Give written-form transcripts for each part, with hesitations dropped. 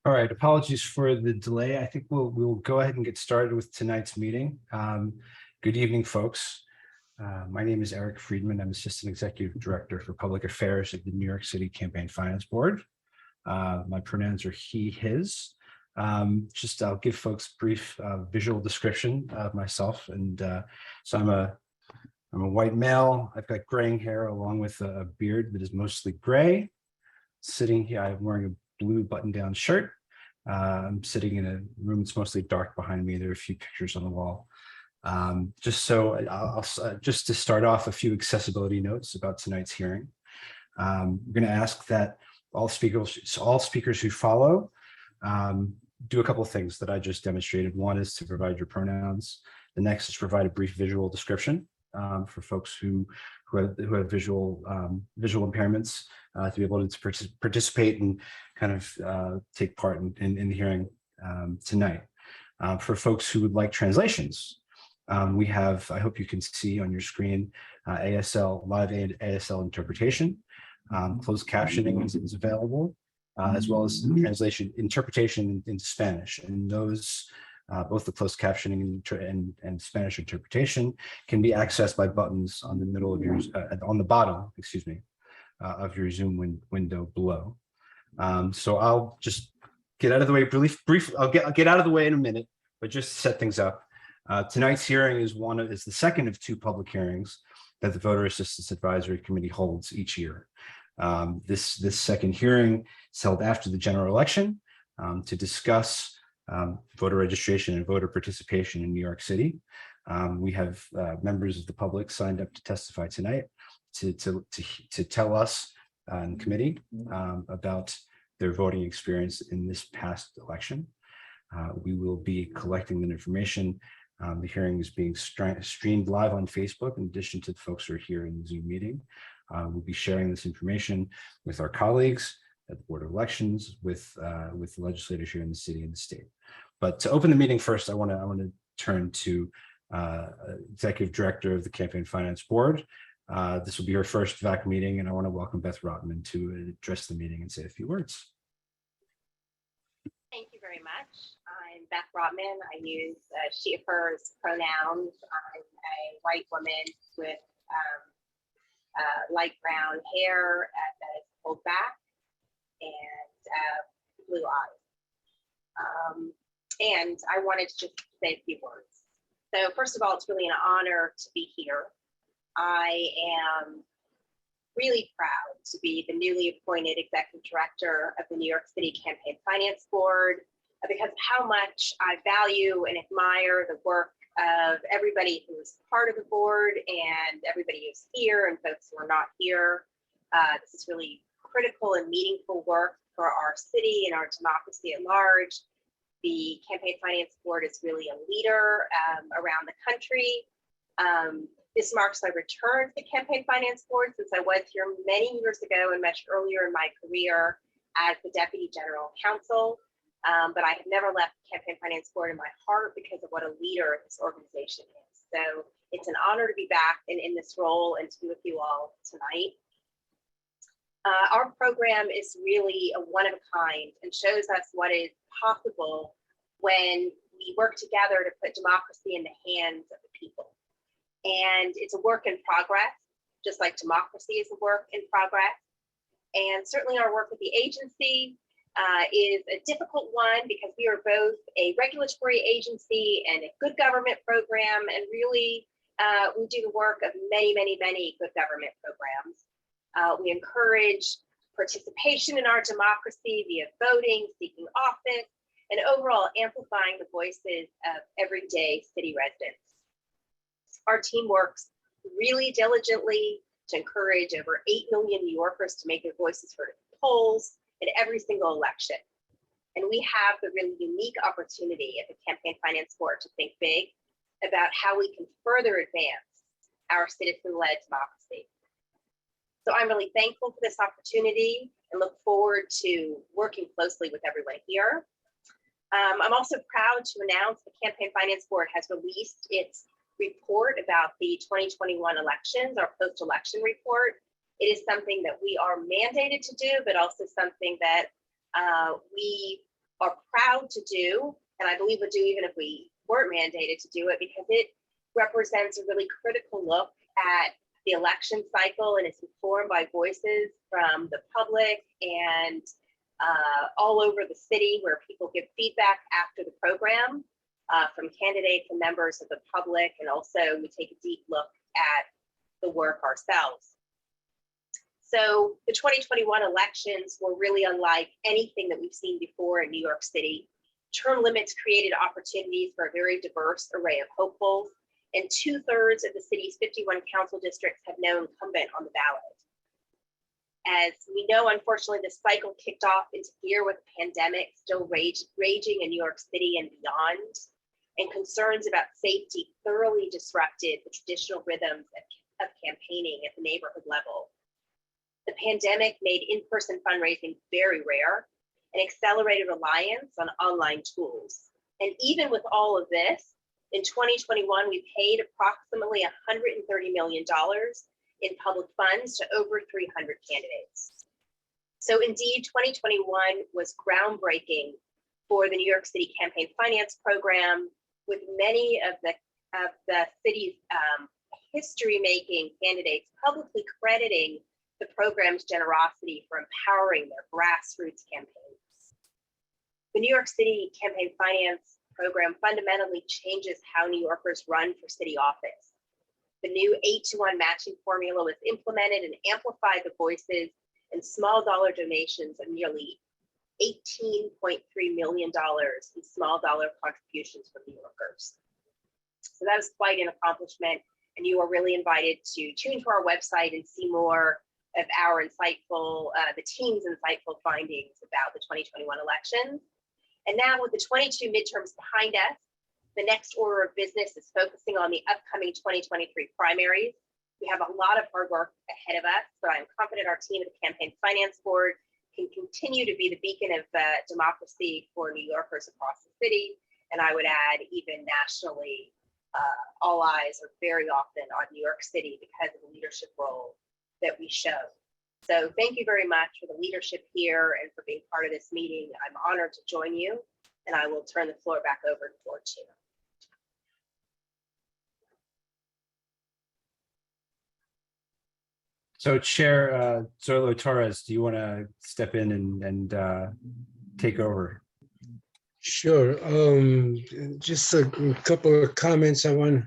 All right, apologies for the delay. I think we'll go ahead and get started with tonight's meeting. Good evening, folks. My name is Eric Friedman. I'm Assistant Executive Director for Public Affairs at the New York City Campaign Finance Board. My pronouns are he, his. I'll give folks a brief visual description of myself. So I'm a white male. I've got graying hair along with a beard that is mostly gray. Sitting here, I'm wearing a blue button-down shirt. I'm sitting in a room that's mostly dark behind me. There are a few pictures on the wall. Just to start off, a few accessibility notes about tonight's hearing. We're going to ask that all speakers who follow do a couple of things that I just demonstrated. One is to provide your pronouns. The next is to provide a brief visual description for folks who have visual impairments to be able to participate and kind of take part in the hearing tonight. For folks who would like translations, we have, I hope you can see on your screen, live ASL interpretation. Closed captioning is available, as well as interpretation into Spanish. And those, both the closed captioning and Spanish interpretation, can be accessed by buttons on the middle of your, on the bottom, excuse me, of your Zoom window below. So I'll just get out of the way briefly. I'll get out of the way in a minute, but just to set things up. Tonight's hearing is the second of two public hearings that the Voter Assistance Advisory Committee holds each year. This second hearing is held after the general election to discuss voter registration and voter participation in New York City. We have members of the public signed up to testify tonight to tell us in committee about their voting experience in this past election. We will be collecting that information. The hearing is being streamed live on Facebook, in addition to the folks who are here in the Zoom meeting. We'll be sharing this information with our colleagues at the Board of Elections, with the legislators here in the city and the state. But to open the meeting first, I want to turn to Executive Director of the Campaign Finance Board. This will be her first VAAC meeting, and I want to welcome Beth Rotman to address the meeting and say a few words. Thank you very much. I'm Beth Rotman. I use she, hers pronouns. I'm a white woman with light brown hair that is pulled back and blue eyes. And I wanted to just say a few words. So first of all, it's really an honor to be here. I am really proud to be the newly appointed Executive Director of the New York City Campaign Finance Board, because of how much I value and admire the work of everybody who is part of the board and everybody who's here and folks who are not here. This is really critical and meaningful work for our city and our democracy at large. The Campaign Finance Board is really a leader around the country. This marks my return to the Campaign Finance Board, since I was here many years ago and much earlier in my career as the Deputy General Counsel. But I have never left the Campaign Finance Board in my heart because of what a leader this organization is. So it's an honor to be back and in this role and to be with you all tonight. Our program is really a one of a kind and shows us what is possible when we work together to put democracy in the hands of the people. And it's a work in progress, just like democracy is a work in progress. And certainly our work with the agency is a difficult one, because we are both a regulatory agency and a good government program. And really, we do the work of many, many, many good government programs. We encourage participation in our democracy via voting, seeking office, and overall amplifying the voices of everyday city residents. Our team works really diligently to encourage over 8 million New Yorkers to make their voices heard at the polls in every single election. And we have the really unique opportunity at the Campaign Finance Board to think big about how we can further advance our citizen-led democracy. So I'm really thankful for this opportunity and look forward to working closely with everyone here. I'm also proud to announce the Campaign Finance Board has released its report about the 2021 elections, our post-election report. It is something that we are mandated to do, but also something that we are proud to do, and I believe would do even if we weren't mandated to do it, because it represents a really critical look at the election cycle, and it's informed by voices from the public and all over the city, where people give feedback after the program from candidates and members of the public, and also we take a deep look at the work ourselves. So the 2021 elections were really unlike anything that we've seen before in New York City. Term limits created opportunities for a very diverse array of hopefuls, and 2/3 of the city's 51 council districts have no incumbent on the ballot. As we know, unfortunately, the cycle kicked off into gear with the pandemic still raging in New York City and beyond, and concerns about safety thoroughly disrupted the traditional rhythms of campaigning at the neighborhood level. The pandemic made in-person fundraising very rare and accelerated reliance on online tools. And even with all of this, in 2021, we paid approximately $130 million in public funds to over 300 candidates. So indeed, 2021 was groundbreaking for the New York City campaign finance program, with many of the city's history-making candidates publicly crediting the program's generosity for empowering their grassroots campaigns. The New York City campaign finance program fundamentally changes how New Yorkers run for city office. The new 8-to-1 matching formula was implemented and amplified the voices and small dollar donations of nearly $18.3 million in small dollar contributions from New Yorkers. So that was quite an accomplishment, and you are really invited to tune to our website and see more of our insightful, the team's insightful findings about the 2021 elections. And now with the 22 midterms behind us, the next order of business is focusing on the upcoming 2023 primaries. We have a lot of hard work ahead of us, but I'm confident our team at the Campaign Finance Board can continue to be the beacon of democracy for New Yorkers across the city. And I would add, even nationally, all eyes are very often on New York City because of the leadership role that we show. So thank you very much for the leadership here and for being part of this meeting. I'm honored to join you, and I will turn the floor back over towards you. So Chair Zorlo Torres, do you want to step in and take over? Sure. Just a couple of comments. I want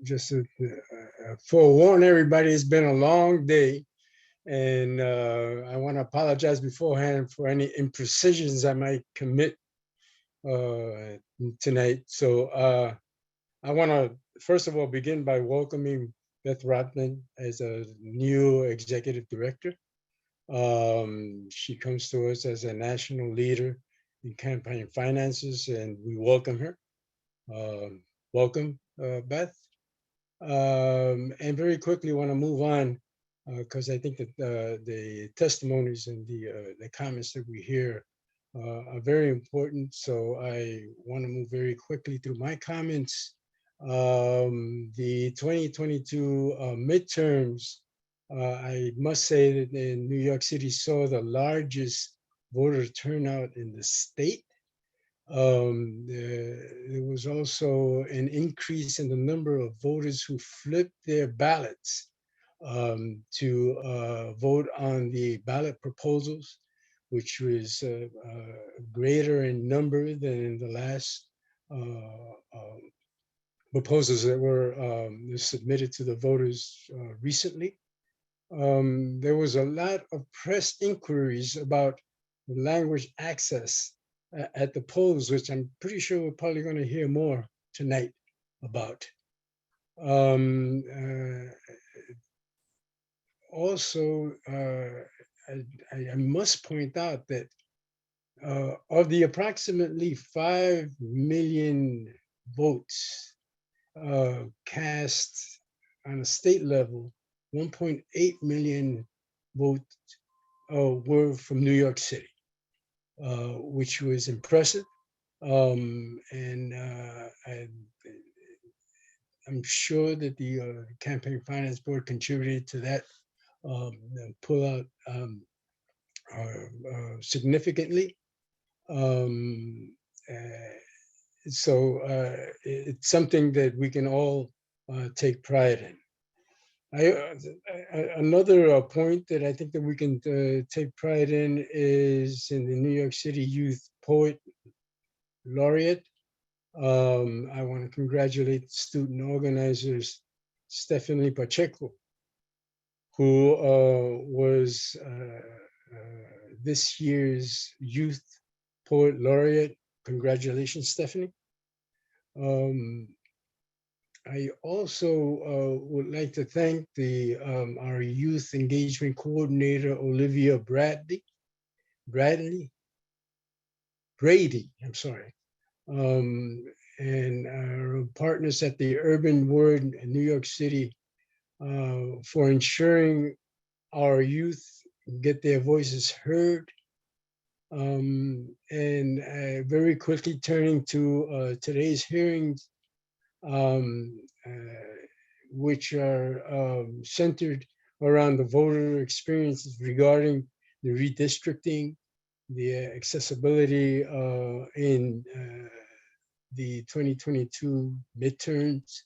just to forewarn everybody, it's been a long day, and I want to apologize beforehand for any imprecisions I might commit tonight. So I want to first of all begin by welcoming Beth Rotman as a new executive director. She comes to us as a national leader in campaign finances, and we welcome her. Welcome, Beth. And very quickly want to move on because I think that the testimonies and the comments that we hear are very important. So I want to move very quickly through my comments. The 2022 midterms, I must say that in New York City saw the largest voter turnout in the state. There was also an increase in the number of voters who flipped their ballots to vote on the ballot proposals, which was greater in number than in the last proposals that were submitted to the voters recently. There was a lot of press inquiries about language access at the polls, which I'm pretty sure we're probably going to hear more tonight about. Also, I must point out that of the approximately 5 million votes cast on a state level, 1.8 million votes were from New York City, which was impressive. And I'm sure that the Campaign Finance Board contributed to that pullout significantly. So it's something that we can all take pride in. Another point that I think that we can take pride in is in the New York City Youth Poet Laureate. I want to congratulate student organizers Stephanie Pacheco, who was this year's Youth Poet Laureate. Congratulations, Stephanie. I also would like to thank our youth engagement coordinator, Olivia Brady, I'm sorry, and our partners at the Urban Word in New York City for ensuring our youth get their voices heard. And very quickly turning to today's hearings, which are centered around the voter experiences regarding the redistricting, the accessibility in the 2022 midterms,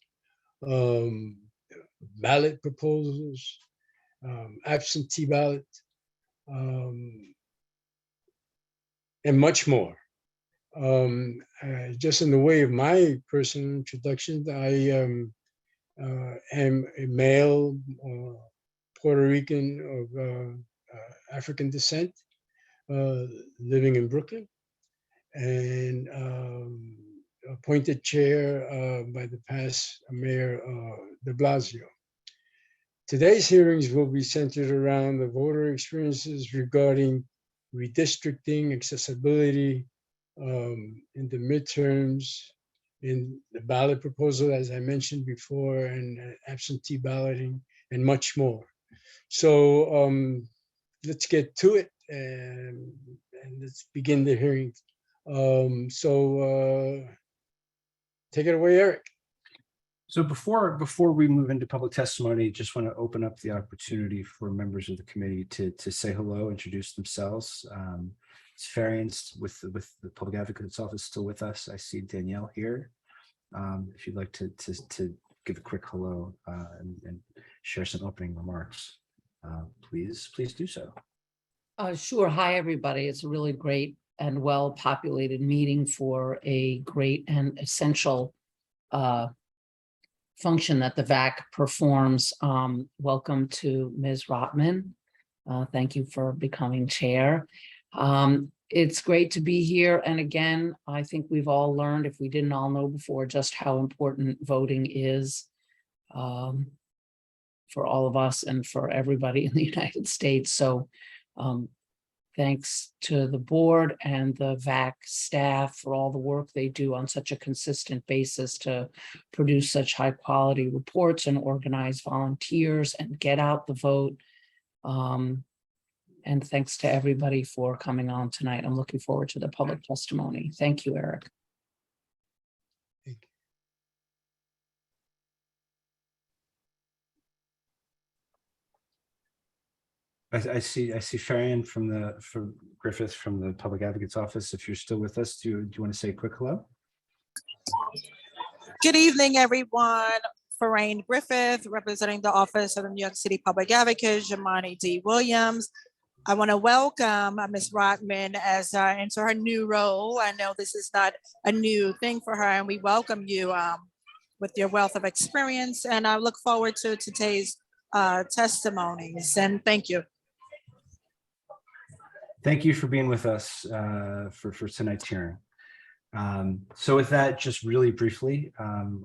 ballot proposals, absentee ballot, and much more. Just in the way of my personal introduction, I am a male Puerto Rican of African descent, living in Brooklyn, and appointed chair by the past Mayor de Blasio. Today's hearings will be centered around the voter experiences regarding redistricting, accessibility, in the midterms, in the ballot proposal, as I mentioned before, and absentee balloting, and much more. So let's get to it and let's begin the hearing. Take it away, Eric. So before we move into public testimony, just want to open up the opportunity for members of the committee to say hello, introduce themselves. It's Pharein with the Public Advocate's Office still with us. I see Danielle here. If you'd like to give a quick hello and share some opening remarks, please do so. Sure. Hi, everybody. It's a really great and well-populated meeting for a great and essential function that the VAAC performs. Welcome to Ms. Rotman. Thank you for becoming chair. It's great to be here. And again, I think we've all learned, if we didn't all know before, just how important voting is for all of us and for everybody in the United States. So thanks to the board and the VAAC staff for all the work they do on such a consistent basis to produce such high quality reports and organize volunteers and get out the vote. And thanks to everybody for coming on tonight. I'm looking forward to the public testimony. Thank you, Eric. Thank you. I see Pharein from Griffith from the Public Advocate's Office. If you're still with us, do you want to say a quick hello? Good evening, everyone. Pharein Griffith, representing the Office of the New York City Public Advocate, Jamani D. Williams. I want to welcome Ms. Rotman as into her new role. I know this is not a new thing for her, and we welcome you with your wealth of experience. And I look forward to today's testimonies. And thank you. Thank you for being with us for tonight's hearing. So with that, just really briefly, I'm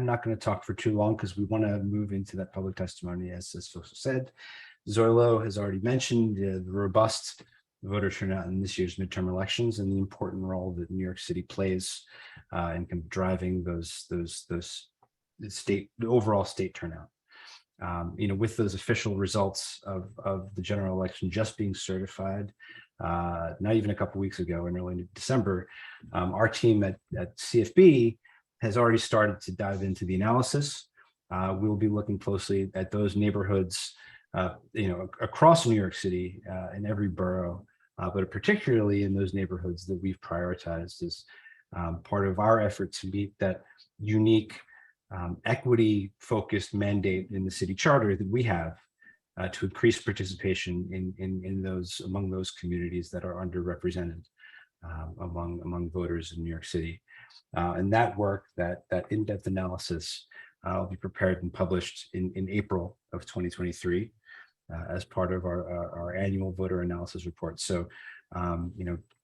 not going to talk for too long because we want to move into that public testimony, as Phyllis said. Zoilo has already mentioned the robust voter turnout in this year's midterm elections and the important role that New York City plays in driving the overall state turnout. With those official results of the general election just being certified, not even a couple of weeks ago in early December, our team at CFB has already started to dive into the analysis. We will be looking closely at those neighborhoods across New York City in every borough but particularly in those neighborhoods that we've prioritized as part of our effort to meet that unique equity-focused mandate in the city charter that we have to increase participation in those among those communities that are underrepresented among voters in New York City. And that work, that in-depth analysis, will be prepared and published in April of 2023 as part of our annual voter analysis report. So,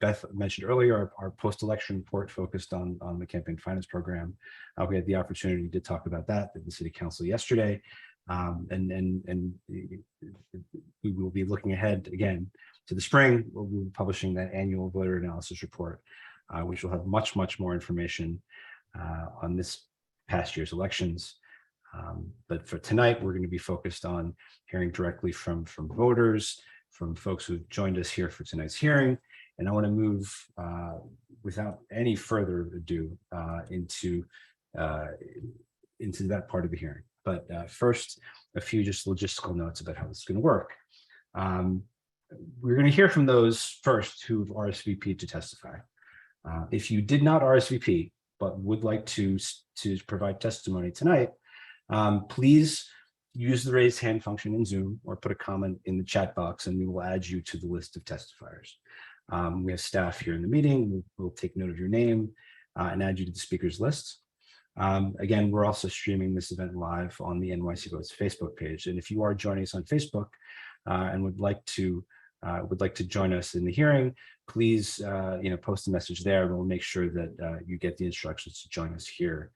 Beth mentioned earlier our post-election report focused on the campaign finance program. We had the opportunity to talk about that at the City Council yesterday, and we will be looking ahead again to the spring. We'll be publishing that annual voter analysis report, which will have much more information on this past year's elections. But for tonight, we're going to be focused on hearing directly from voters, from folks who joined us here for tonight's hearing. And I want to move without any further ado into that part of the hearing. But first, a few just logistical notes about how this is going to work. We're going to hear from those first who've RSVP'd to testify. If you did not RSVP, but would like to provide testimony tonight, please use the raise hand function in Zoom or put a comment in the chat box and we will add you to the list of testifiers. We have staff here in the meeting. We'll take note of your name and add you to the speakers list. Again, we're also streaming this event live on the NYC Votes Facebook page. And if you are joining us on Facebook and would like to join us in the hearing, please post a message there and we'll make sure that you get the instructions to join us here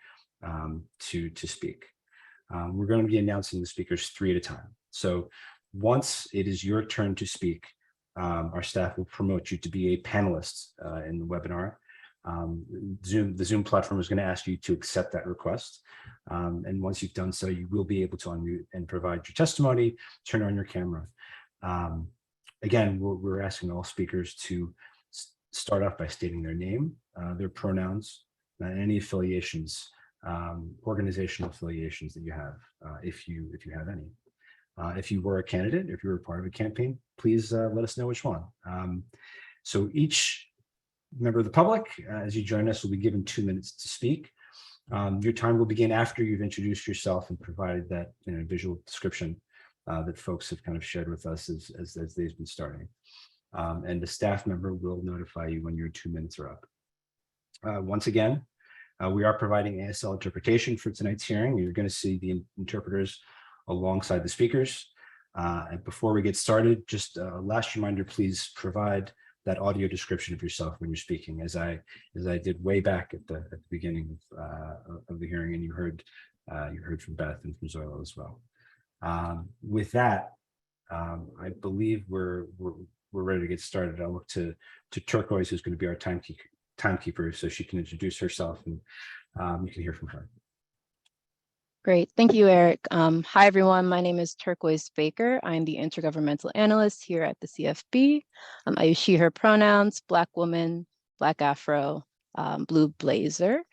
to speak. We're going to be announcing the speakers 3 at a time. So once it is your turn to speak, our staff will promote you to be a panelist in the webinar. The Zoom platform is going to ask you to accept that request. And once you've done so, you will be able to unmute and provide your testimony, turn on your camera. Again, we're asking all speakers to start off by stating their name, their pronouns, and any affiliations, organizational affiliations that you have, if you have any. If you were a candidate, if you were part of a campaign, please let us know which one. So each member of the public, as you join us, will be given 2 minutes to speak. Your time will begin after you've introduced yourself and provided that visual description that folks have kind of shared with us as they've been starting. And the staff member will notify you when your 2 minutes are up. Once again, we are providing ASL interpretation for tonight's hearing. You're going to see the interpreters alongside the speakers. And before we get started, just a last reminder, please provide that audio description of yourself when you're speaking, as I did way back at the beginning of the hearing, and you heard from Beth and from Zoila as well. With that, I believe we're ready to get started. I'll look to Turquoise, who's going to be our timekeeper, so she can introduce herself and you can hear from her. Great. Thank you, Eric. Hi, everyone. My name is Turquoise Baker. I'm the intergovernmental analyst here at the CFB. I use she, her pronouns, Black woman, Black Afro, blue blazer.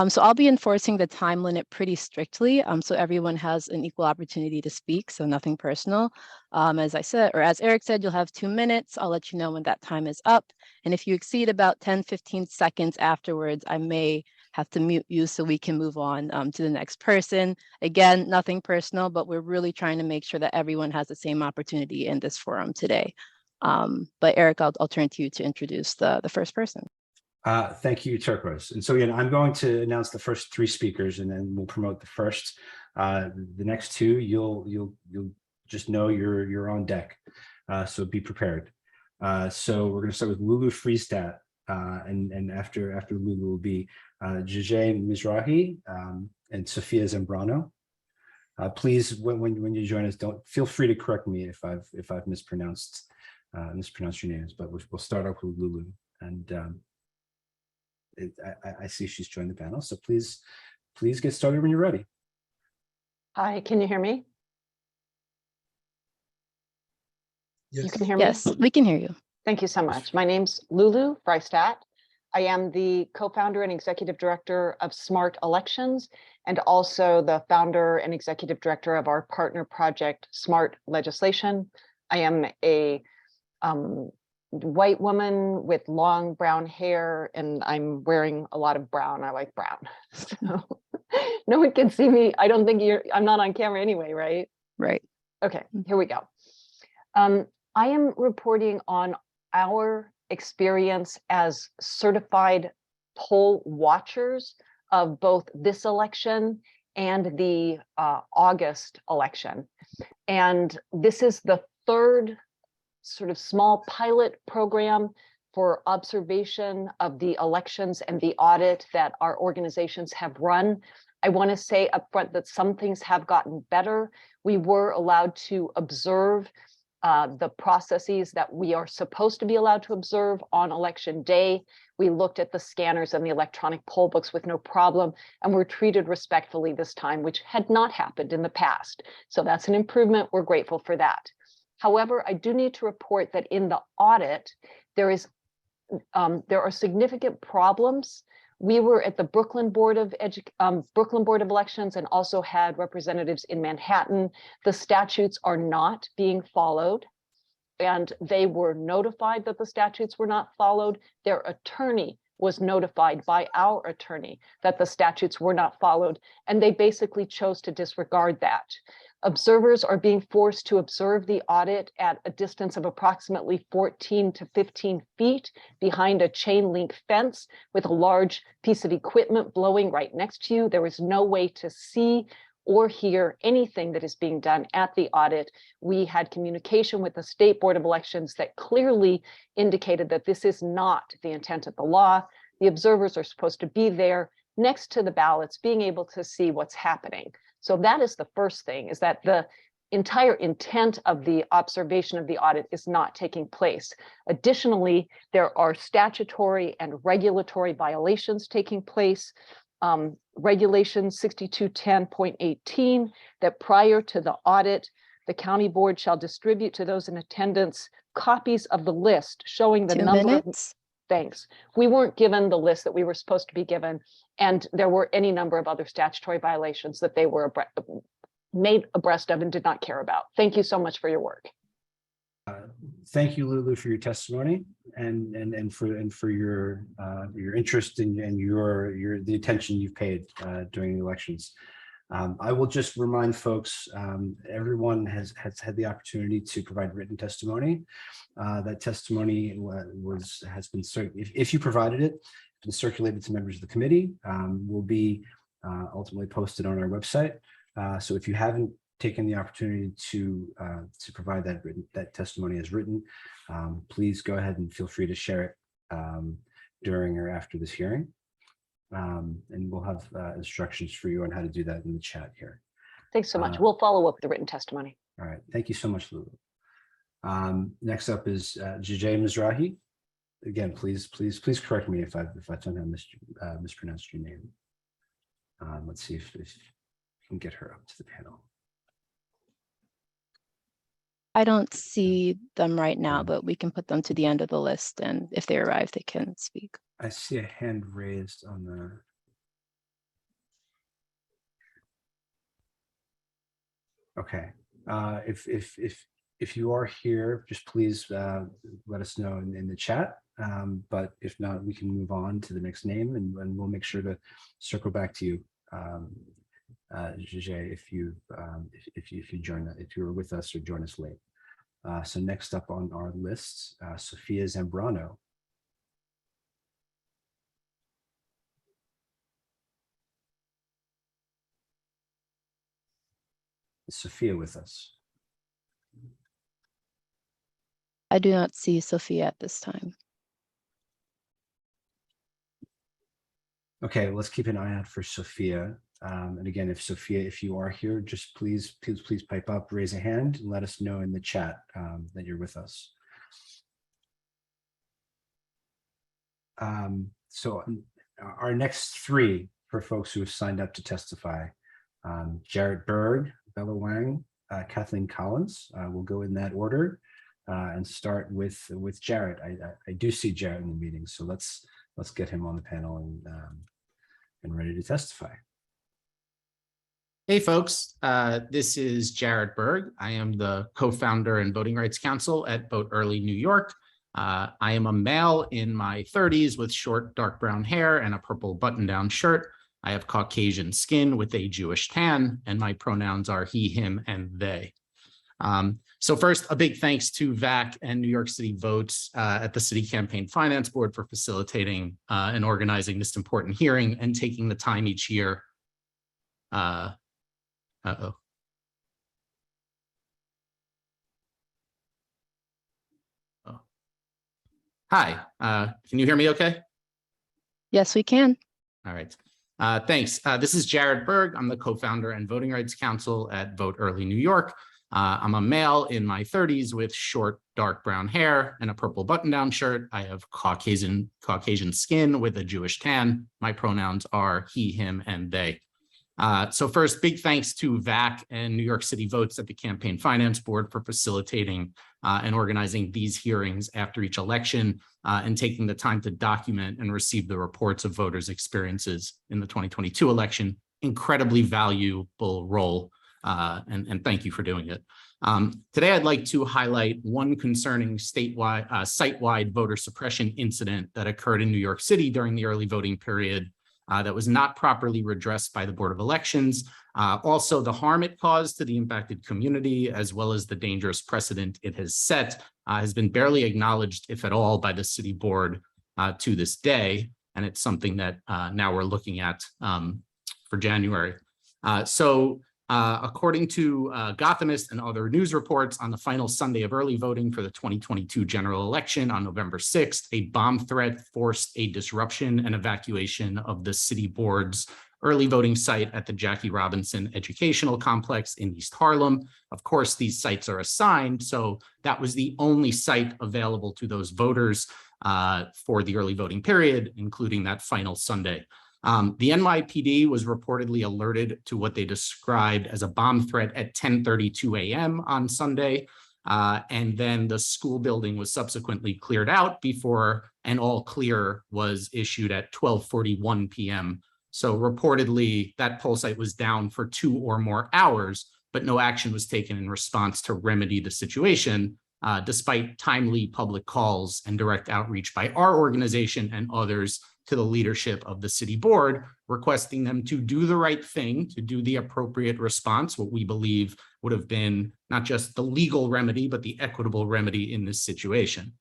So I'll be enforcing the time limit pretty strictly, so everyone has an equal opportunity to speak, so nothing personal. As I said, or as Eric said, you'll have 2 minutes. I'll let you know when that time is up. And if you exceed about 10-15 seconds afterwards, I may have to mute you so we can move on to the next person. Again, nothing personal, but we're really trying to make sure that everyone has the same opportunity in this forum today. But Eric, I'll turn to you to introduce the first person. Thank you, Turquoise. And so again, I'm going to announce the first 3 speakers, and then we'll promote the first. The next 2, you'll just know you're on deck. So be prepared. So we're going to start with Lulu Friesdat, and after Lulu will be Jarret Mizrahi and Sophia Zambrano. Please, when you join us, don't feel free to correct me if I've mispronounced your names. But we'll start off with Lulu, and I see she's joined the panel. So please get started when you're ready. Hi, can you hear me? Yes. You can hear me? Yes, we can hear you. Thank you so much. My name's Lulu Friesdat. I am the co-founder and executive director of Smart Elections, and also the founder and executive director of our partner project, Smart Legislation. I am a white woman with long brown hair, and I'm wearing a lot of brown. I like brown. So no one can see me. I don't think I'm not on camera anyway, right? Right. Okay, here we go. I am reporting on our experience as certified poll watchers of both this election and the August election. And this is the third sort of small pilot program for observation of the elections and the audit that our organizations have run. I want to say upfront that some things have gotten better. We were allowed to observe the processes that we are supposed to be allowed to observe on election day. We looked at the scanners and the electronic poll books with no problem, and were treated respectfully this time, which had not happened in the past. So that's an improvement. We're grateful for that. However, I do need to report that in the audit, there are significant problems. We were at the Brooklyn Board of Elections and also had representatives in Manhattan. The statutes are not being followed, and they were notified that the statutes were not followed. Their attorney was notified by our attorney that the statutes were not followed, and they basically chose to disregard that. Observers are being forced to observe the audit at a distance of approximately 14 to 15 feet behind a chain link fence with a large piece of equipment blowing right next to you. There is no way to see or hear anything that is being done at the audit. We had communication with the State Board of Elections that clearly indicated that this is not the intent of the law. The observers are supposed to be there next to the ballots, being able to see what's happening. So that is the first thing, is that the entire intent of the observation of the audit is not taking place. Additionally, there are statutory and regulatory violations taking place. Regulation 6210.18, that prior to the audit, the county board shall distribute to those in attendance copies of the list showing the 2 number minutes. Thanks. We weren't given the list that we were supposed to be given, and there were any number of other statutory violations that they were made abreast of and did not care about. Thank you so much for your work. Thank you, Lulu, for your testimony and for your interest and the attention you've paid during the elections. I will just remind folks, everyone has had the opportunity to provide written testimony. That testimony has been, if you provided it, been circulated to members of the committee, will be ultimately posted on our website. So if you haven't taken the opportunity to provide that testimony as written, please go ahead and feel free to share it during or after this hearing. And we'll have instructions for you on how to do that in the chat here. Thanks so much. We'll follow up with the written testimony. All right. Thank you so much, Lulu. Next up is Jarret Mizrahi. Again, please correct me if I've somehow mispronounced your name. Let's see if we can get her up to the panel. I don't see them right now, but we can put them to the end of the list, and if they arrive, they can speak. I see a hand raised on the. Okay, if you are here, just please let us know in the chat. But if not, we can move on to the next name, and we'll make sure to circle back to you, Jarret, if you were with us or join us late. So next up on our list, Sophia Zambrano. Is Sophia with us? I do not see Sophia at this time. Okay, let's keep an eye out for Sophia. And again, if Sophia, if you are here, just please pipe up, raise a hand, and let us know in the chat that you're with us. So our next three for folks who have signed up to testify, Jarret Berg, Bella Wang, Kathleen Collins. We'll go in that order and start with Jarret. I do see Jarret in the meeting, so let's get him on the panel and ready to testify. Hey folks, this is Jarret Berg. I am the co-founder and voting rights counsel at Vote Early New York. I am a male in my 30s with short dark brown hair and a purple button-down shirt. I have Caucasian skin with a Jewish tan, and my pronouns are he, him, and they. So first, a big thanks to VAAC and New York City Votes at the City Campaign Finance Board for facilitating and organizing this important hearing and taking the time each year. Hi, can you hear me okay? Yes, we can. All right. Thanks. This is Jarret Berg. I'm the co-founder and voting rights counsel at Vote Early New York. I'm a male in my 30s with short dark brown hair and a purple button-down shirt. I have Caucasian skin with a Jewish tan. My pronouns are he, him, and they. So first, big thanks to VAAC and New York City Votes at the Campaign Finance Board for facilitating and organizing these hearings after each election and taking the time to document and receive the reports of voters' experiences in the 2022 election. Incredibly valuable role, and thank you for doing it. Today, I'd like to highlight one concerning statewide, site-wide voter suppression incident that occurred in New York City during the early voting period that was not properly redressed by the Board of Elections. Also, the harm it caused to the impacted community, as well as the dangerous precedent it has set, has been barely acknowledged, if at all, by the city board to this day. And it's something that now we're looking at for January. According to Gothamist and other news reports, on the final Sunday of early voting for the 2022 general election on November 6th, a bomb threat forced a disruption and evacuation of the city board's early voting site at the Jackie Robinson Educational Complex in East Harlem. Of course, these sites are assigned, so that was the only site available to those voters for the early voting period, including that final Sunday. The NYPD was reportedly alerted to what they described as a bomb threat at 10:32 a.m. on Sunday, and then the school building was subsequently cleared out before an all clear was issued at 12:41 p.m. So reportedly, that poll site was down for 2 or more hours, but no action was taken in response to remedy the situation, despite timely public calls and direct outreach by our organization and others to the leadership of the city board, requesting them to do the right thing, to do the appropriate response, what we believe would have been not just the legal remedy, but the equitable remedy in this situation.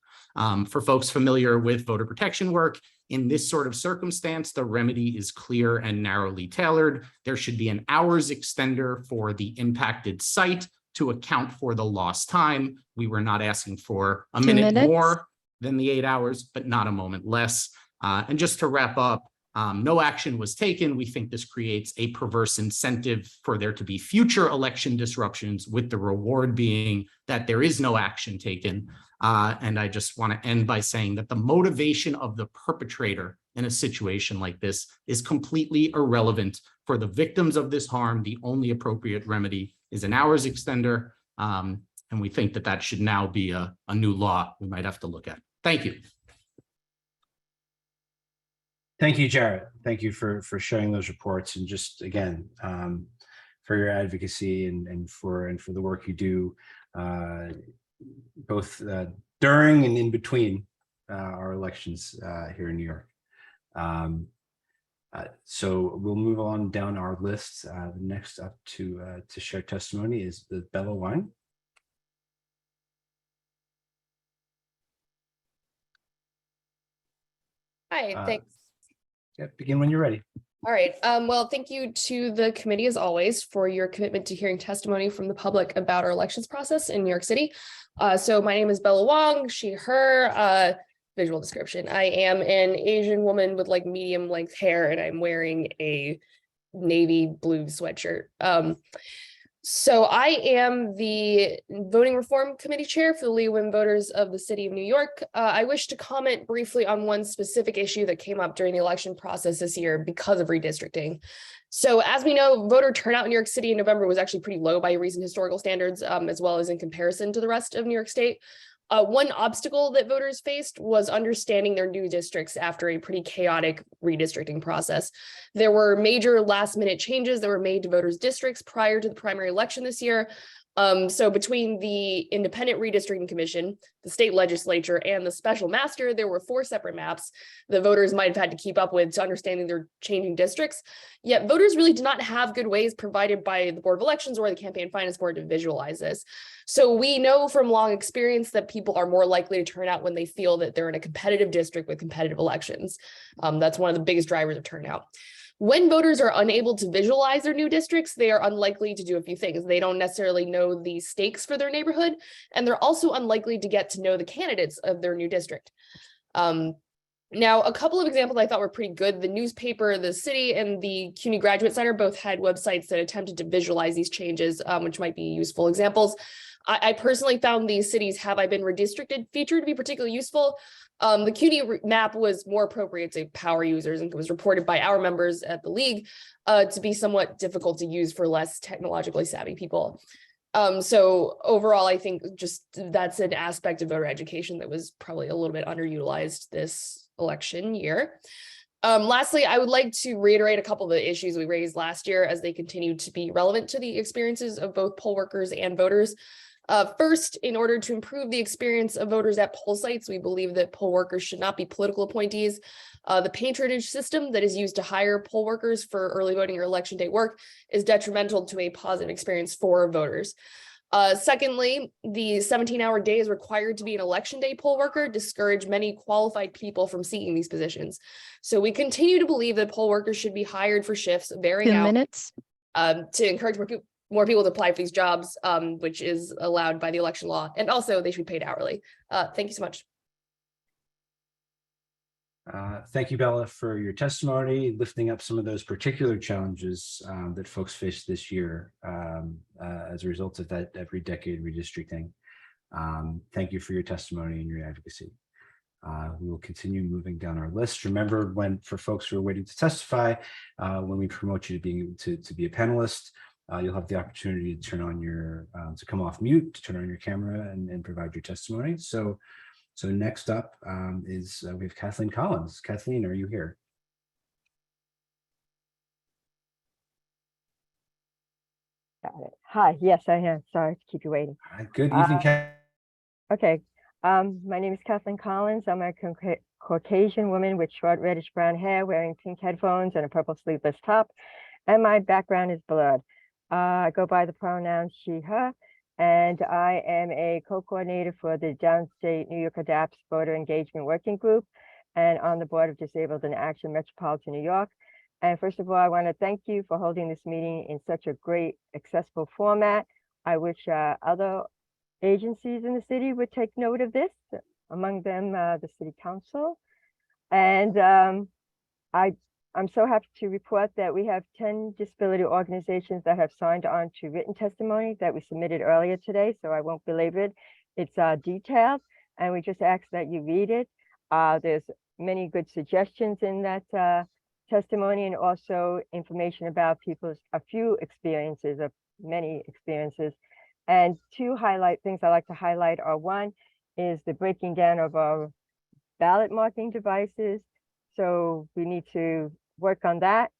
For folks familiar with voter protection work, in this sort of circumstance, the remedy is clear and narrowly tailored. There should be an hours extender for the impacted site to account for the lost time. We were not asking for a minute more than the 8 hours, but not a moment less. And just to wrap up, no action was taken. We think this creates a perverse incentive for there to be future election disruptions, with the reward being that there is no action taken. And I just want to end by saying that the motivation of the perpetrator in a situation like this is completely irrelevant. For the victims of this harm, the only appropriate remedy is an hours extender. And we think that that should now be a new law we might have to look at. Thank you. Thank you, Jarret. Thank you for sharing those reports, and just again for your advocacy and for the work you do both during and in between our elections here in New York. So we'll move on down our list. The next up to share testimony is the Bella Wang. Hi, thanks. Yeah, begin when you're ready. All right. Well, thank you to the committee, as always, for your commitment to hearing testimony from the public about our elections process in New York City. So my name is Bella Wang, she, her, visual description. I am an Asian woman with like medium length hair, and I'm wearing a navy blue sweatshirt. So I am the Voting Reform Committee Chair for the League of Women Voters of the City of New York. I wish to comment briefly on one specific issue that came up during the election process this year because of redistricting. So as we know, voter turnout in New York City in November was actually pretty low by recent historical standards, as well as in comparison to the rest of New York State. One obstacle that voters faced was understanding their new districts after a pretty chaotic redistricting process. There were major last-minute changes that were made to voters' districts prior to the primary election this year, So between the Independent Redistricting Commission, the state legislature, and the special master, there were 4 separate maps the voters might have had to keep up with to understanding their changing districts. Yet voters really did not have good ways provided by the Board of Elections or the Campaign Finance Board to visualize this. So we know from long experience that people are more likely to turn out when they feel that they're in a competitive district with competitive elections. That's one of the biggest drivers of turnout. When voters are unable to visualize their new districts, they are unlikely to do a few things. They don't necessarily know the stakes for their neighborhood, and they're also unlikely to get to know the candidates of their new district. Now, a couple of examples I thought were pretty good. The newspaper, the city, and the CUNY Graduate Center both had websites that attempted to visualize these changes, which might be useful examples. I personally found the city's Have I Been Redistricted feature to be particularly useful. The CUNY map was more appropriate to power users and was reported by our members at the league to be somewhat difficult to use for less technologically savvy people. So overall, I think just that's an aspect of voter education that was probably a little bit underutilized this election year. Lastly, I would like to reiterate a couple of the issues we raised last year as they continue to be relevant to the experiences of both poll workers and voters. First, in order to improve the experience of voters at poll sites, we believe that poll workers should not be political appointees. The patronage system that is used to hire poll workers for early voting or election day work is detrimental to a positive experience for voters. Secondly, the 17-hour days required to be an election day poll worker discourage many qualified people from seeking these positions. So we continue to believe that poll workers should be hired for shifts varying 2 out minutes. To encourage more people to apply for these jobs, which is allowed by the election law. And also they should be paid hourly. Thank you so much. Thank you, Bella, for your testimony, lifting up some of those particular challenges that folks faced this year as a result of that every decade redistricting. Thank you for your testimony and your advocacy. We will continue moving down our list. Remember, for folks who are waiting to testify, when we promote you to be a panelist, you'll have the opportunity to turn on to come off mute, to turn on your camera and provide your testimony. So next up is we have Kathleen Collins. Kathleen, are you here? Got it. Hi, yes, I am. Sorry to keep you waiting. Good evening, Kathleen. Okay, my name is Kathleen Collins. I'm a Caucasian woman with short reddish brown hair, wearing pink headphones and a purple sleeveless top, and my background is blurred. I go by the pronouns she, her, and I am a co-coordinator for the Downstate New York ADAPT's Voter Engagement Working Group and on the Board of Disabled in Action Metropolitan New York. And first of all, I want to thank you for holding this meeting in such a great, accessible format. I wish other agencies in the city would take note of this, among them the City Council. And I'm so happy to report that we have 10 disability organizations that have signed on to written testimony that we submitted earlier today, so I won't belabor it. It's detailed, and we just ask that you read it. There's many good suggestions in that testimony, and also information about a few experiences of many experiences. And 2 things I like to highlight are: 1 is the breaking down of our ballot marking devices. So we need to work on that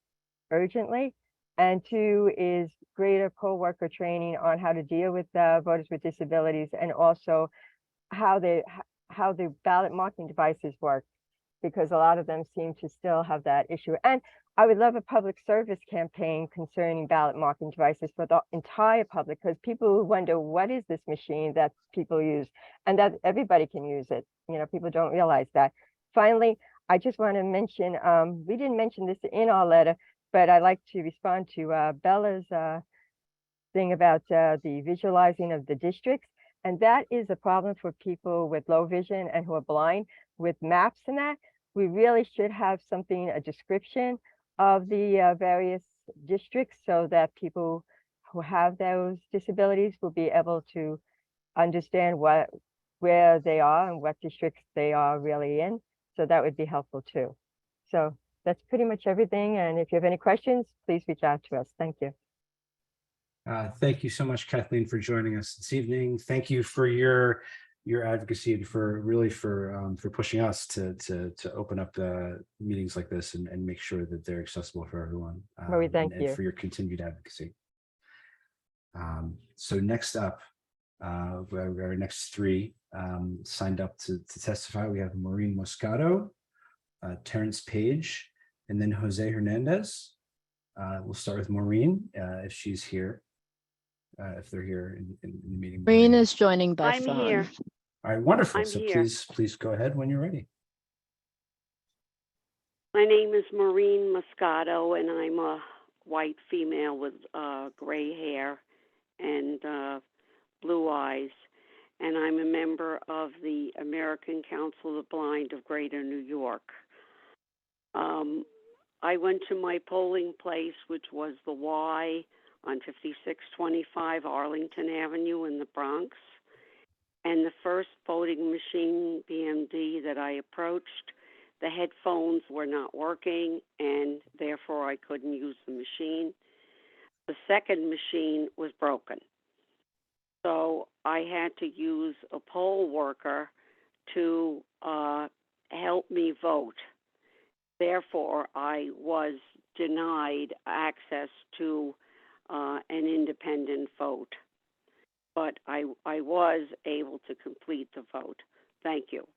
urgently. And 2 is greater poll worker training on how to deal with voters with disabilities, and also how the ballot marking devices work, because a lot of them seem to still have that issue. And I would love a public service campaign concerning ballot marking devices for the entire public, because people wonder, what is this machine that people use, and that everybody can use it. You know, people don't realize that. Finally, I just want to mention, we didn't mention this in our letter, but I'd like to respond to Bella's thing about the visualizing of the districts. And that is a problem for people with low vision and who are blind with maps and that. We really should have something, a description of the various districts, so that people who have those disabilities will be able to understand where they are and what districts they are really in. So that would be helpful too. So that's pretty much everything. And if you have any questions, please reach out to us. Thank you. Thank you so much, Kathleen, for joining us this evening. Thank you for your advocacy and for pushing us to open up meetings like this and make sure that they're accessible for everyone. Well, we thank you for your continued advocacy. So next up, our next three signed up to testify. We have Maureen Moscato, Terence Page, and then Jose Hernandez. We'll start with Maureen if she's here, if they're here in the meeting. Maureen is joining by I'm phone. here. All right, wonderful. I'm So here. please go ahead when you're ready. My name is Maureen Moscato, and I'm a white female with gray hair and blue eyes. And I'm a member of the American Council of the Blind of Greater New York. I went to my polling place, which was the Y on 5625 Arlington Avenue in the Bronx. And the first voting machine, BMD, that I approached, the headphones were not working, and therefore I couldn't use the machine. The second machine was broken. So I had to use a poll worker to help me vote. Therefore, I was denied access to an independent vote. But I was able to complete the vote. Thank you.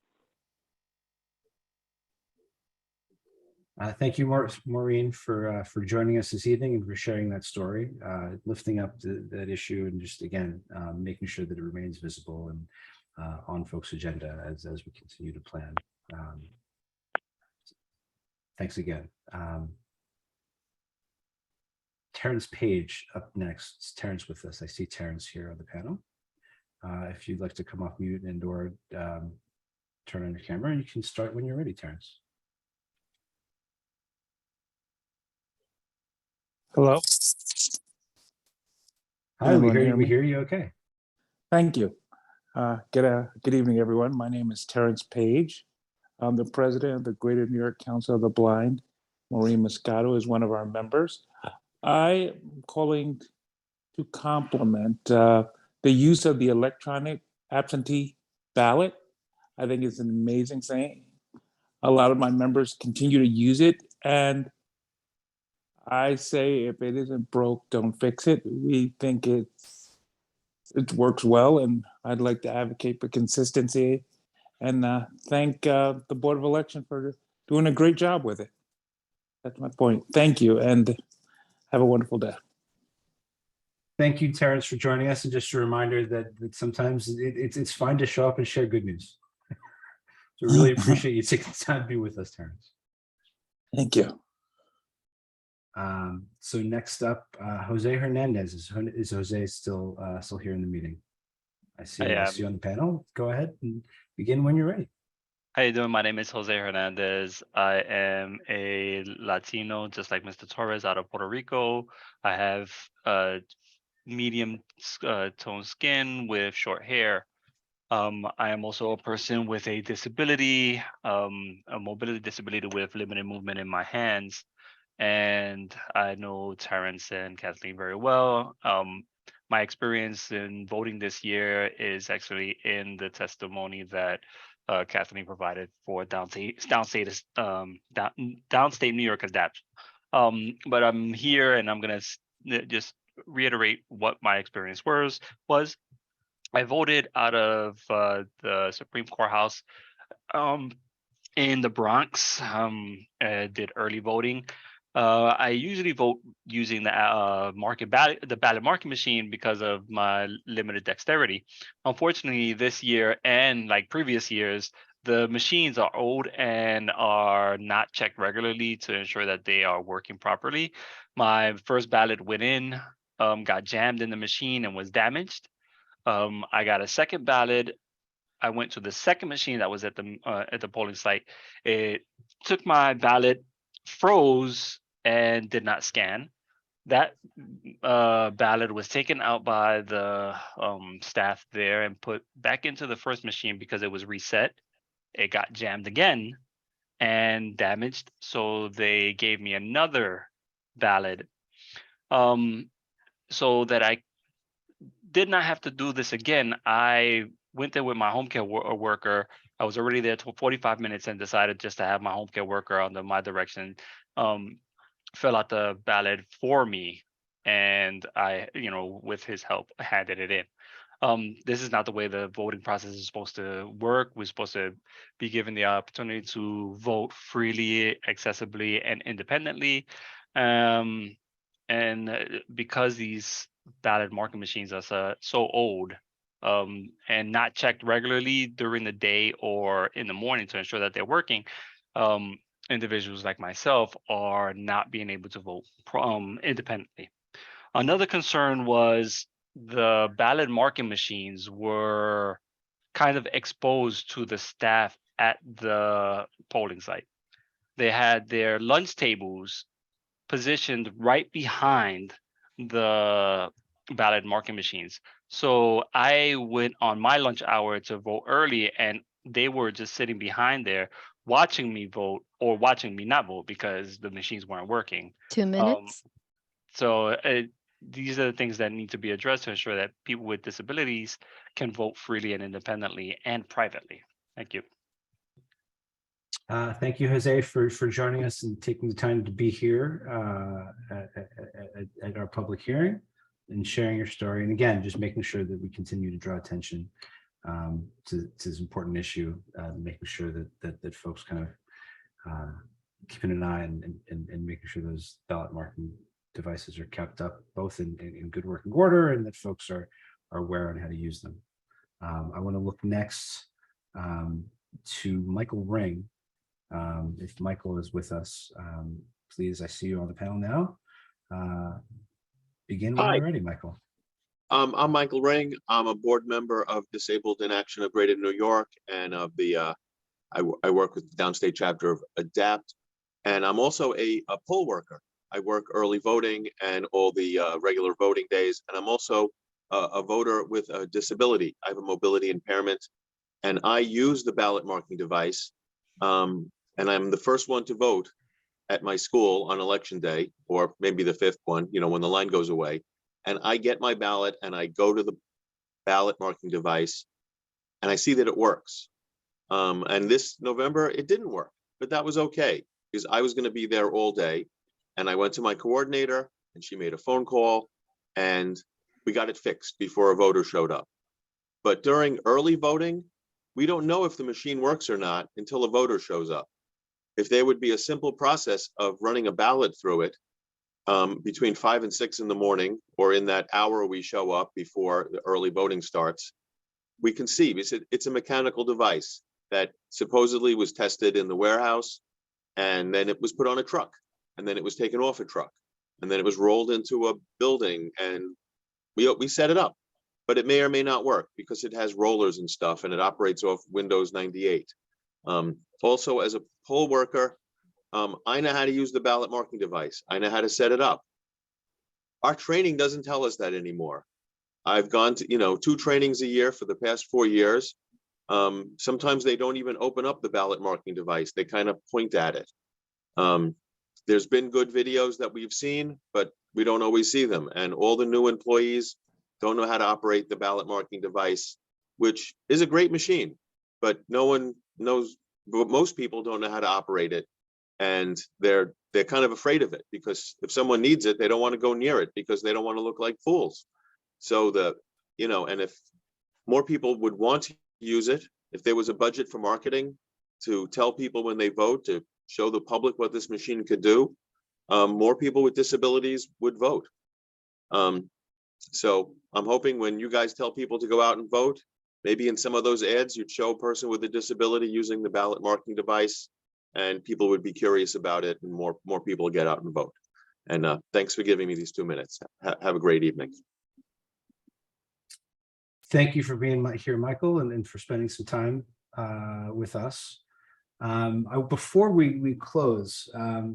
Thank you, Maureen, for joining us this evening and for sharing that story, lifting up that issue, and just again making sure that it remains visible and on folks' agenda as we continue to plan. Thanks again. Terence Page up next. It's Terence with us. I see Terence here on the panel. If you'd like to come off mute and or turn on your camera, and you can start when you're ready, Terence. Hello. Hi, we hear you okay. Thank you. Good evening, everyone. My name is Terence Page. I'm the president of the Greater New York Council of the Blind. Maureen Moscato is one of our members. I am calling to compliment the use of the electronic absentee ballot. I think it's an amazing thing. A lot of my members continue to use it, and I say if it isn't broke, don't fix it. We think it works well, and I'd like to advocate for consistency and thank the Board of Election for doing a great job with it. That's my point. Thank you, and have a wonderful day. Thank you, Terence, for joining us. And just a reminder that sometimes it's fine to show up and share good news. So really appreciate you taking the time to be with us, Terence. Thank you. So next up, Jose Hernandez. Is Jose still here in the meeting? I see you on the panel. Go ahead and begin when you're ready. How you doing? My name is Jose Hernandez. I am a Latino, just like Mr. Torres, out of Puerto Rico. I have medium toned skin with short hair. I am also a person with a disability, a mobility disability with limited movement in my hands. And I know Terence and Kathleen very well. My experience in voting this year is actually in the testimony that Kathleen provided for downstate New York adaptation. But I'm here and I'm gonna just reiterate what my experience was. I voted out of the Supreme Court House in the Bronx. Did early voting. I usually vote using the ballot marking machine because of my limited dexterity. Unfortunately, this year and like previous years, the machines are old and are not checked regularly to ensure that they are working properly. My first ballot went in, got jammed in the machine and was damaged. I got a second ballot. I went to the second machine that was at the polling site. It took my ballot, froze, and did not scan. That ballot was taken out by the staff there and put back into the first machine because it was reset. It got jammed again and damaged, so they gave me another ballot so that I did not have to do this again. I went there with my home care worker. I was already there for 45 minutes and decided just to have my home care worker under my direction fill out the ballot for me and I, with his help, handed it in. This is not the way the voting process is supposed to work. We're supposed to be given the opportunity to vote freely, accessibly, and independently. Because these ballot marking machines are so old and not checked regularly during the day or in the morning to ensure that they're working, individuals like myself are not being able to vote independently. Another concern was the ballot marking machines were kind of exposed to the staff at the polling site. They had their lunch tables positioned right behind the ballot marking machines. So I went on my lunch hour to vote early, and they were just sitting behind there watching me vote or watching me not vote because the machines weren't working. 2 minutes. So these are the things that need to be addressed to ensure that people with disabilities can vote freely and independently and privately. Thank you. Thank you, Jose, for joining us and taking the time to be here at our public hearing and sharing your story. And again, just making sure that we continue to draw attention to this important issue, making sure that folks kind of keeping an eye and making sure those ballot marking devices are kept up both in good working order and that folks are aware on how to use them. I want to look next to Michael Ring. If Michael is with us, please, I see you on the panel now. Begin when you're ready, Michael. I'm Michael Ring. I'm a board member of Disabled in Action of Greater New York and of the, I work with the downstate chapter of ADAPT, and I'm also a poll worker. I work early voting and all the regular voting days, and I'm also a voter with a disability. I have a mobility impairment, and I use the ballot marking device, and I'm the first one to vote at my school on election day, or maybe the fifth one, when the line goes away. And I get my ballot and I go to the ballot marking device and I see that it works. And this November, it didn't work, but that was okay because I was going to be there all day. And I went to my coordinator and she made a phone call and we got it fixed before a voter showed up. But during early voting, we don't know if the machine works or not until a voter shows up. If there would be a simple process of running a ballot through it between 5 and 6 in the morning, or in that hour we show up before the early voting starts, we can see it's a mechanical device that supposedly was tested in the warehouse, and then it was put on a truck, and then it was taken off a truck, and then it was rolled into a building, and we set it up. But it may or may not work because it has rollers and stuff, and it operates off Windows 98. Also, as a poll worker, I know how to use the ballot marking device. I know how to set it up. Our training doesn't tell us that anymore. I've gone to, 2 trainings a year for the past 4 years. Sometimes they don't even open up the ballot marking device. They kind of point at it. There's been good videos that we've seen, but we don't always see them. And all the new employees don't know how to operate the ballot marking device, which is a great machine, but no one knows, but most people don't know how to operate it. And they're kind of afraid of it because if someone needs it, they don't want to go near it because they don't want to look like fools. So and if more people would want to use it, if there was a budget for marketing to tell people when they vote, to show the public what this machine could do, more people with disabilities would vote. So I'm hoping when you guys tell people to go out and vote, maybe in some of those ads, you'd show a person with a disability using the ballot marking device, and people would be curious about it, and more people get out and vote. And thanks for giving me these 2 minutes. Have a great evening. Thank you for being here, Michael, and for spending some time with us. Before we close,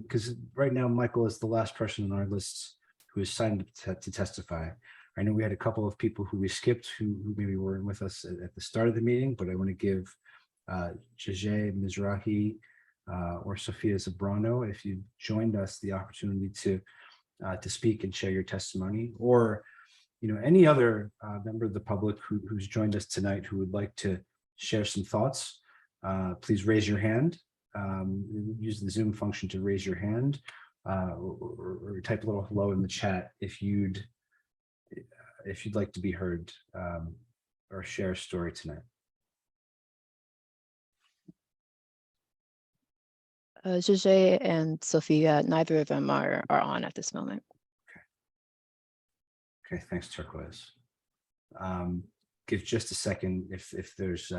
because right now Michael is the last person on our list who is signed up to testify. I know we had a couple of people who we skipped who maybe weren't with us at the start of the meeting, but I want to give Jaje Mizrahi or Sophia Zabrano, if you joined us, the opportunity to speak and share your testimony, or any other member of the public who's joined us tonight who would like to share some thoughts. Please raise your hand. Use the Zoom function to raise your hand, or type a little hello in the chat if you'd like to be heard or share a story tonight. Jose and Sophia, neither of them are on at this moment. Okay, thanks, Turquoise. Give just a second if there's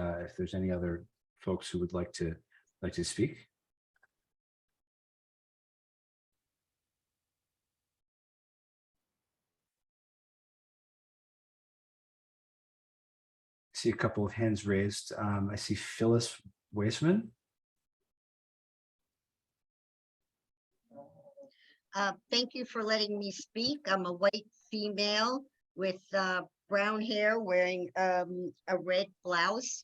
any other folks who would like to speak. I see a couple of hands raised. I see Phyllis Waisman. Thank you for letting me speak. I'm a white female with brown hair wearing a red blouse.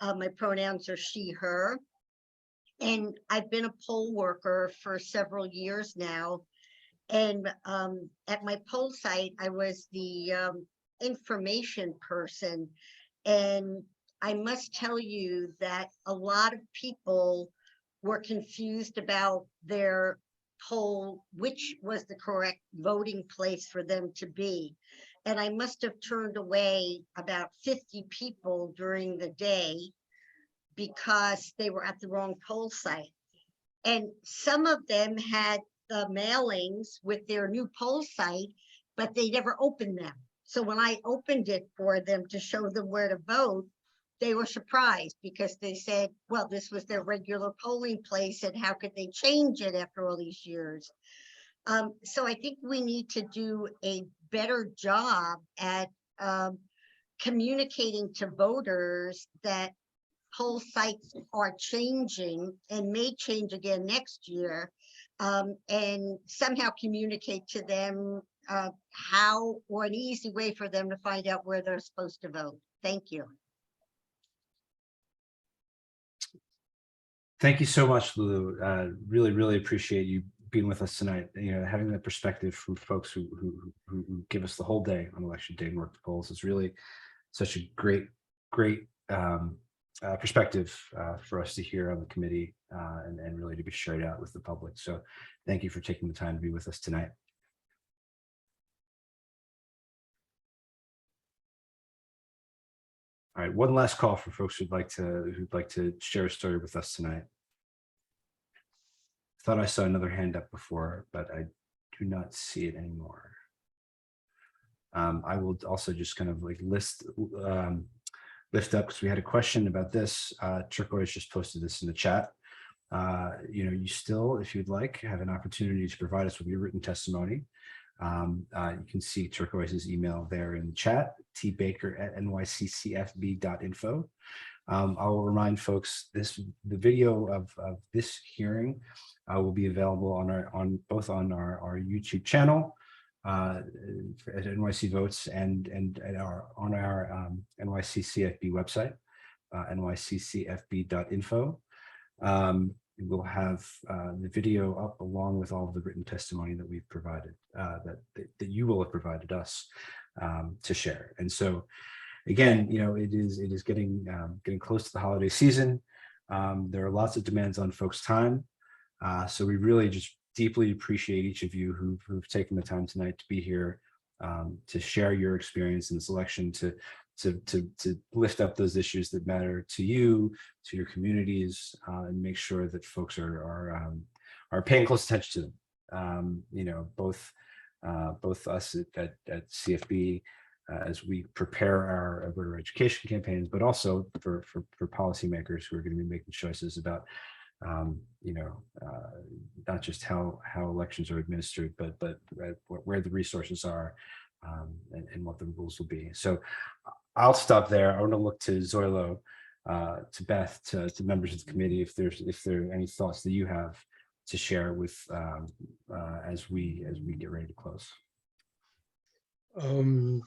My pronouns are she, her. And I've been a poll worker for several years now. And at my poll site, I was the information person. And I must tell you that a lot of people were confused about their poll, which was the correct voting place for them to be. And I must have turned away about 50 people during the day because they were at the wrong poll site. And some of them had the mailings with their new poll site, but they never opened them. So when I opened it for them to show them where to vote, they were surprised because they said, well, this was their regular polling place and how could they change it after all these years? So I think we need to do a better job at communicating to voters that poll sites are changing and may change again next year, and somehow communicate to them how, or an easy way for them to find out where they're supposed to vote. Thank you. Thank you so much, Lulu. Really, really appreciate you being with us tonight. You know, having the perspective from folks who give us the whole day on election day and work the polls is really such a great perspective for us to hear on the committee and really to be shared out with the public. So thank you for taking the time to be with us tonight. All right, one last call for folks who'd like to share a story with us tonight. I thought I saw another hand up before, but I do not see it anymore. I will also just kind of like lift up because we had a question about this. Turquoise just posted this in the chat. You know, you still, if you'd like, have an opportunity to provide us with your written testimony. You can see Turquoise's email there in the chat, tbaker@nyccfb.info. I will remind folks the video of this hearing will be available on both our YouTube channel at NYC Votes and on our NYCCFB website, nyccfb.info. We'll have the video up along with all of the written testimony that we've provided, that you will have provided us to share. And so, again, you know, it is getting close to the holiday season. There are lots of demands on folks' time, so we really just deeply appreciate each of you who've taken the time tonight to be here, to share your experience in this election, to lift up those issues that matter to you, to your communities, and make sure that folks are paying close attention to them. You know, both us at CFB as we prepare our voter education campaigns, but also for policymakers who are going to be making choices about you know, not just how elections are administered, but where the resources are, and what the rules will be. So I'll stop there. I want to look to Zoilo, to Beth, to members of the committee, if there are any thoughts that you have to share with as we get ready to close.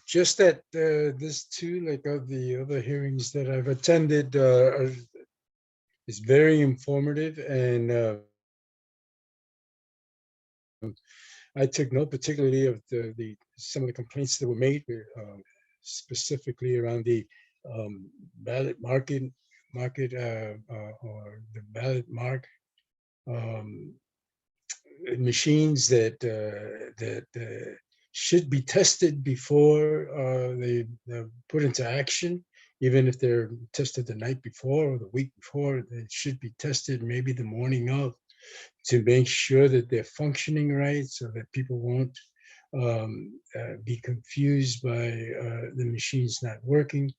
Just that this too, like of the other hearings that I've attended, is very informative, and I took note particularly of some of the complaints that were made, specifically around the ballot market or the ballot mark. machines that should be tested before they're put into action, even if they're tested the night before or the week before. They should be tested maybe the morning of, to make sure that they're functioning right, so that people won't be confused by the machines not working.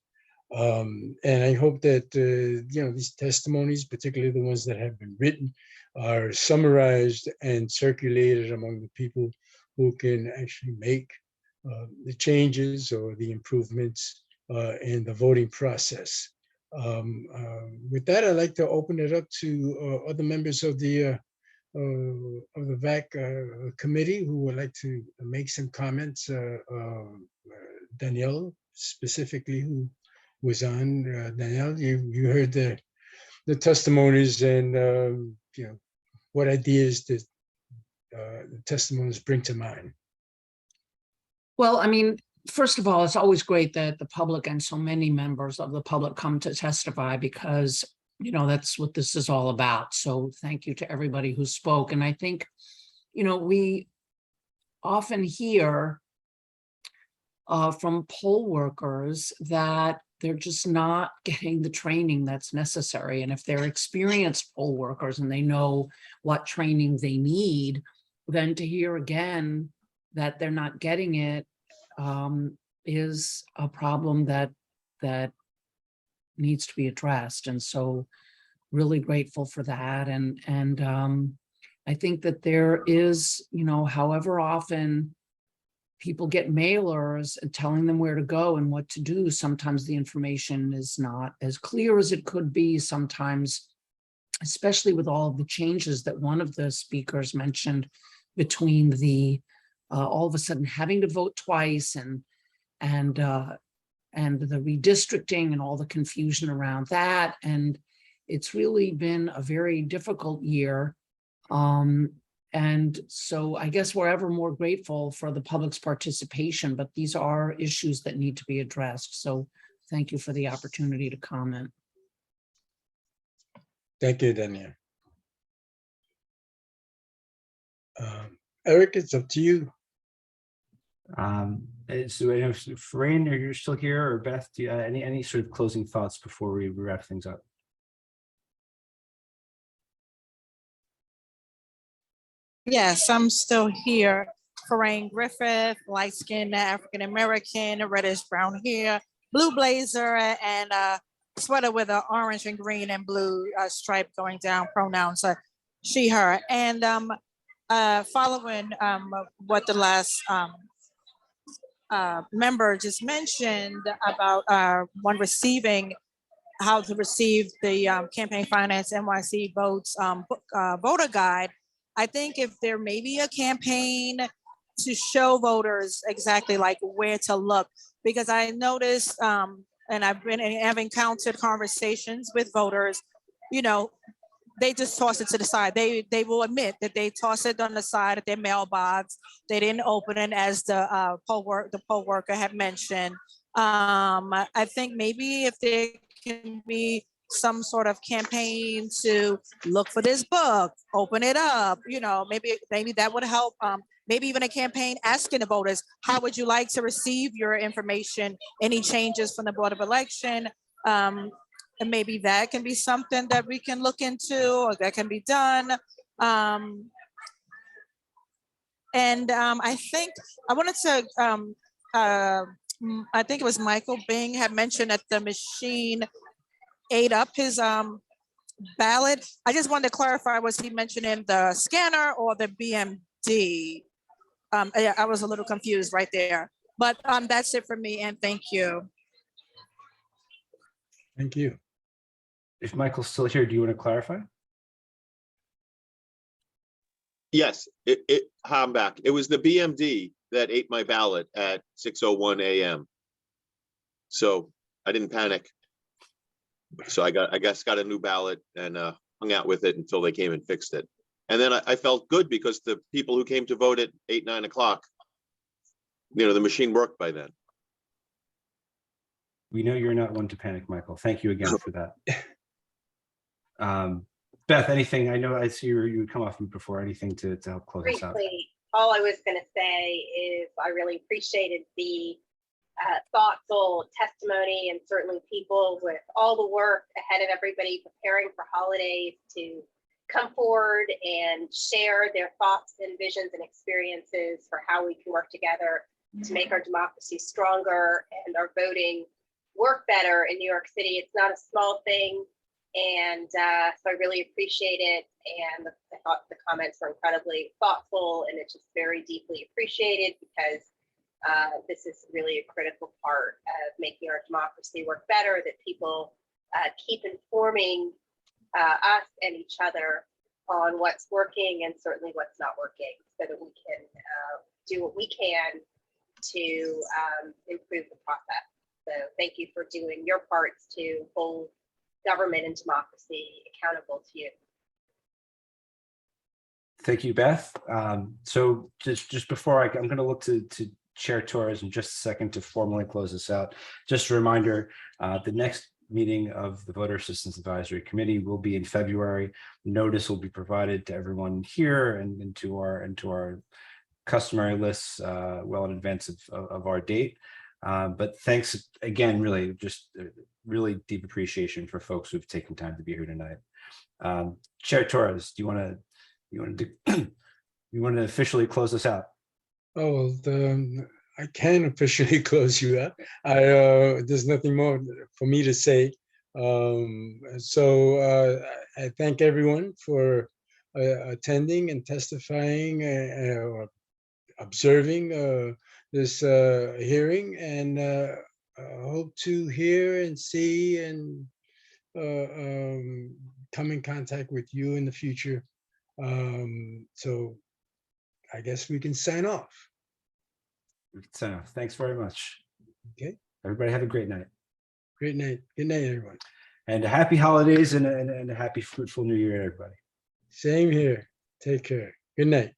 And I hope that these testimonies, particularly the ones that have been written, are summarized and circulated among the people who can actually make the changes or the improvements in the voting process. With that, I'd like to open it up to other members of the VAAC committee who would like to make some comments. Danielle, specifically, who was on. Danielle, you heard the testimonies, and what ideas did the testimonies bring to mind? Well, I mean, first of all, it's always great that the public and so many members of the public come to testify, because that's what this is all about. So thank you to everybody who spoke. And I think, we often hear from poll workers that they're just not getting the training that's necessary. And if they're experienced poll workers and they know what training they need, then to hear again that they're not getting it is a problem that needs to be addressed. And so really grateful for that. And I think that there is, however often people get mailers and telling them where to go and what to do, sometimes the information is not as clear as it could be. Sometimes, especially with all of the changes that one of the speakers mentioned, between the all of a sudden having to vote twice and the redistricting and all the confusion around that. And it's really been a very difficult year. And so I guess we're ever more grateful for the public's participation, but these are issues that need to be addressed. So thank you for the opportunity to comment. Thank you, Danielle. Eric, it's up to you. So Pharein, are you still here, or Beth? Do you any sort of closing thoughts before we wrap things up? Yes, I'm still here. Pharein Griffith, light-skinned African-American, reddish brown hair, blue blazer, and sweater with an orange and green and blue stripe going down, pronouns she, her. And following what the last member just mentioned about one receiving, how to receive the Campaign Finance NYC Votes Voter Guide, I think if there may be a campaign to show voters exactly like where to look, because I noticed, and I've encountered conversations with voters, they just toss it to the side. They will admit that they toss it on the side of their mailbox. They didn't open it, as the poll worker had mentioned. I think maybe if there can be some sort of campaign to look for this book, open it up, maybe that would help. Maybe even a campaign asking the voters, how would you like to receive your information? Any changes from the Board of Election? And maybe that can be something that we can look into, or that can be done. I think I wanted to, I think it was Michael Bing had mentioned that the machine ate up his ballot. I just wanted to clarify, was he mentioning the scanner or the BMD? I was a little confused right there, but that's it for me, and thank you. Thank you. If Michael's still here, do you want to clarify? Yes, I'm back. It was the BMD that ate my ballot at 6:01 a.m. So I didn't panic. So I guess got a new ballot and hung out with it until they came and fixed it. And then I felt good because the people who came to vote at 8, 9 o'clock, the machine worked by then. We know you're not one to panic, Michael. Thank you again for that. Beth, anything? I know I see you would come off mute before. Anything to help close us out? Briefly, all I was going to say is I really appreciated the thoughtful testimony, and certainly people with all the work ahead of everybody preparing for holidays to come forward and share their thoughts and visions and experiences for how we can work together to make our democracy stronger and our voting work better in New York City. It's not a small thing. And so I really appreciate it. And I thought the comments were incredibly thoughtful, and it's just very deeply appreciated because this is really a critical part of making our democracy work better, that people keep informing us and each other on what's working and certainly what's not working, so that we can do what we can to improve the process. So thank you for doing your parts to hold government and democracy accountable to you. Thank you, Beth. So just before I'm going to look to Chair Torres in just a second to formally close this out. Just a reminder, the next meeting of the Voter Assistance Advisory Committee will be in February. Notice will be provided to everyone here and to our customary lists well in advance of our date. But thanks again, really, just really deep appreciation for folks who've taken time to be here tonight. Chair Torres, do you want to officially close this out? Oh, well, I can officially close you out. There's nothing more for me to say. So I thank everyone for attending and testifying or observing this hearing, and hope to hear and see and come in contact with you in the future. So I guess we can sign off. Thanks very much. Okay. Everybody have a great night. Great night. Good night, everyone. And happy holidays and a happy fruitful new year, everybody. Same here. Take care. Good night.